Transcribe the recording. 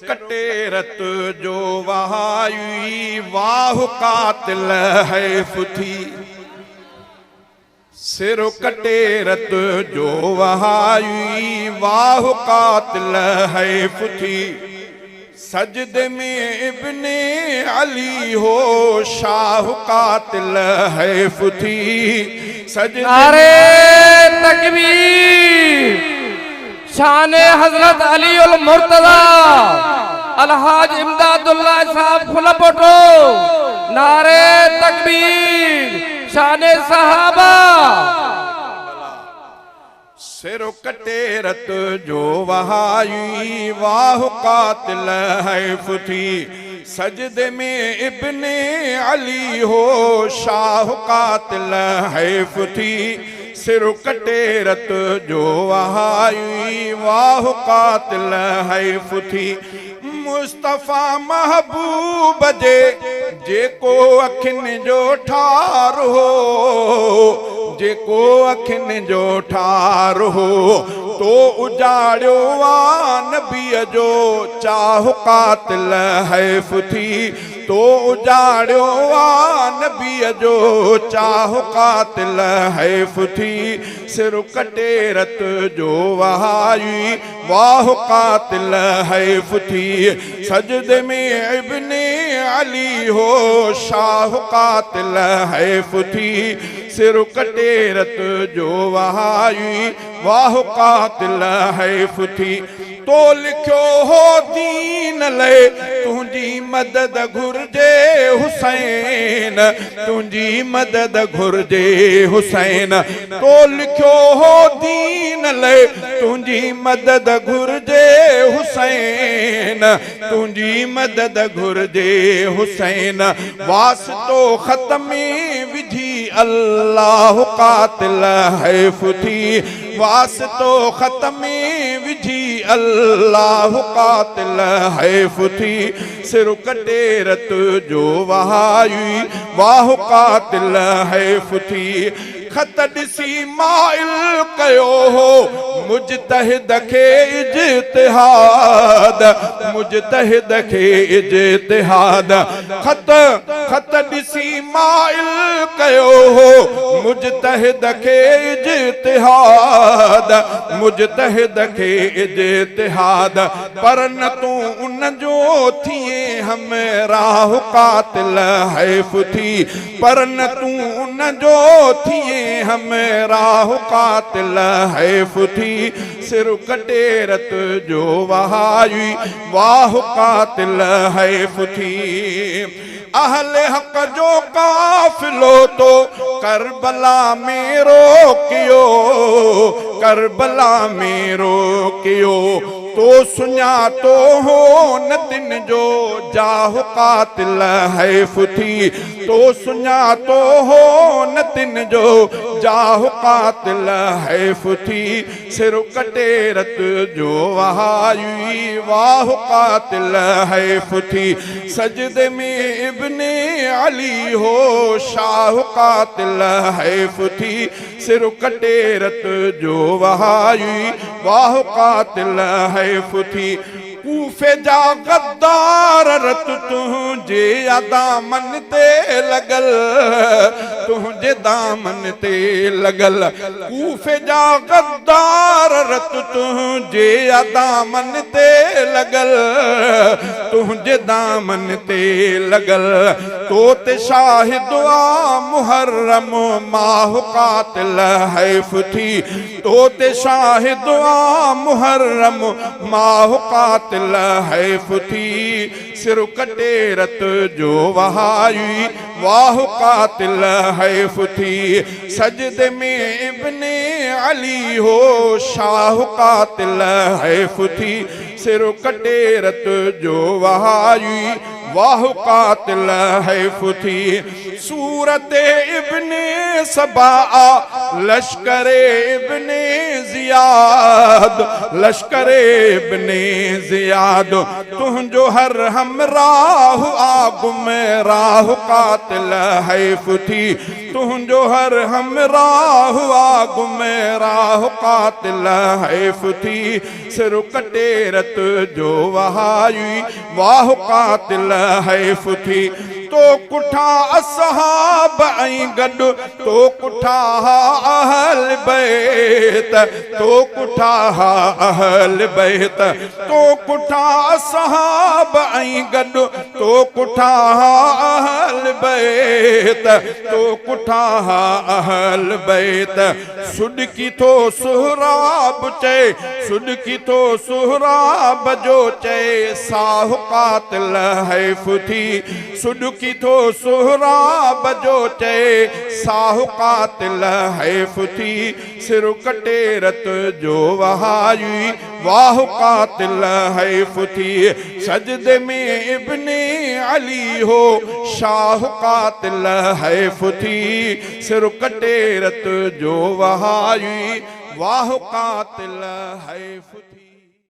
कटे रत जो वहाई वाह कातिल है फुथी। सिर कटे रत जो वहाई वाह कातिल है फुथी। सजदे में इब्ने अली हो शाह कातिल है फुथी। सजदे नारे तकबीर शाने हजरत अली उल मुर्तजा अलहाज इमदादुल्लाह साहब फुलपोटो। नारे तकबीर शाने सहाबा। सिर कटे रत जो वहाई वाह कातिल है फुथी। सजदे में इब्ने अली हो शाह कातिल है फुथी। सिर कटे रत जो वहाई वाह कातिल है फुथी। मुस्तफा महबूब जे को अखिन जो ठार हो। जेको अखिन जो ठार हो तो उजाड़ो नबी जो चाह कातिल है फुथी। तो उजाड़ो नबी जो चाह कातिल है फुथी। सिर कटे रत जो वहाई वाह कातिल है फुथी। सजदे में इब्ने अली हो शाह कातिल है फुथी। सिर कटे रत जो वहाई वाह कातिल है फुथी। तो लिखो हो दीन ले तुझी मदद घुर्जे हुसैन। तुझी मदद घुर्जे हुसैन। तो लिखो हो दीन ले तुझी मदद घुर्जे हुसैन। तुझी मदद घुर्जे हुसैन। वास्तो ख़त्मे विधि अल्लाह कातिल है फुथी। वास्तो ख़त्मे विधि अल्लाह कातिल है फुथी। सिर कटे रत जो वहाई वाह कातिल है फुथी। खत ॾिसी माइल कयो हो मुजतहिद खे इज्तिहाद। मुजतहिद खे इज्तिहाद। खत ॾिसी माइल कयो हो मुजतहिद खे इज्तिहाद। मुजतहिद खे इज्तिहाद। पर न तू उन जो थिए हमराह कातिल है फुथी। पर न तू उन जो थिए हमराह कातिल है फुथी। सिर कटे रत जो वहाई वाह कातिल है फुथी। अहले हक जो काफिलो तो करबला में रोकियो। करबला में रोकियो तो सुञा तो हो न तिन जो जाह कातिल है फुथी। तो सुञा तो हो न तिन जो जाह कातिल है फुथी। सिर कटे रत जो वहाई वाह कातिल है फुथी। सजदे में इब्ने अली हो शाह कातिल है फुथी। सिर कटे रत जो वहाई वाह कातिल है फुथी। कूफे जा गद्दार रत तुझे दामन ते लगल। तुझे दामन ते लगल। कूफे जा गद्दार रत तुझे दामन ते लगल। तुझे दामन ते लगल। तो ते शाहिद आ मुहर्रम माह कातिल है फुथी। तो ते शाहिद आ मुहर्रम माह कातिल है फुथी। सिर कटे रत जो वहाई वाह कातिल है फुथी। सजदे में इब्ने अली हो शाह कातिल है फुथी। सिर कटे रत जो वहाई वाह कातिल है फुथी। सूरत इब्ने सबा लश्कर इब्ने जियाद। लश्कर इब्ने जियाद तुझो हर हमराह आ गुमराह कातिल है फुथी। तुझो हर हमराह हुआ गुमराह कातिल हैफ थी सिर कटे रत जो वहाई वाह कातिल हैफ थी तो कुठा असहाब ऐं गॾु तो कुठा अहल बैत तो कुठा अहल बैत तो कुठा असहाब ऐं गॾु तो कुठा अहल बैत तो कुठा अहल बैत सुडकी थो सुहराब चए सुडकी थो सुहराब जो चए साह कातिल हैफ थी सुडकी थो सुहराब जो चए साहु कातिल हैफ थी सिर कटे रत जो वहाई वाह कातिल हैफ थी सजदे में इब्ने अली हो शाह कातिल हैफ थी सिर कटे रत जो वहाई वाह कातिल हैफ थी।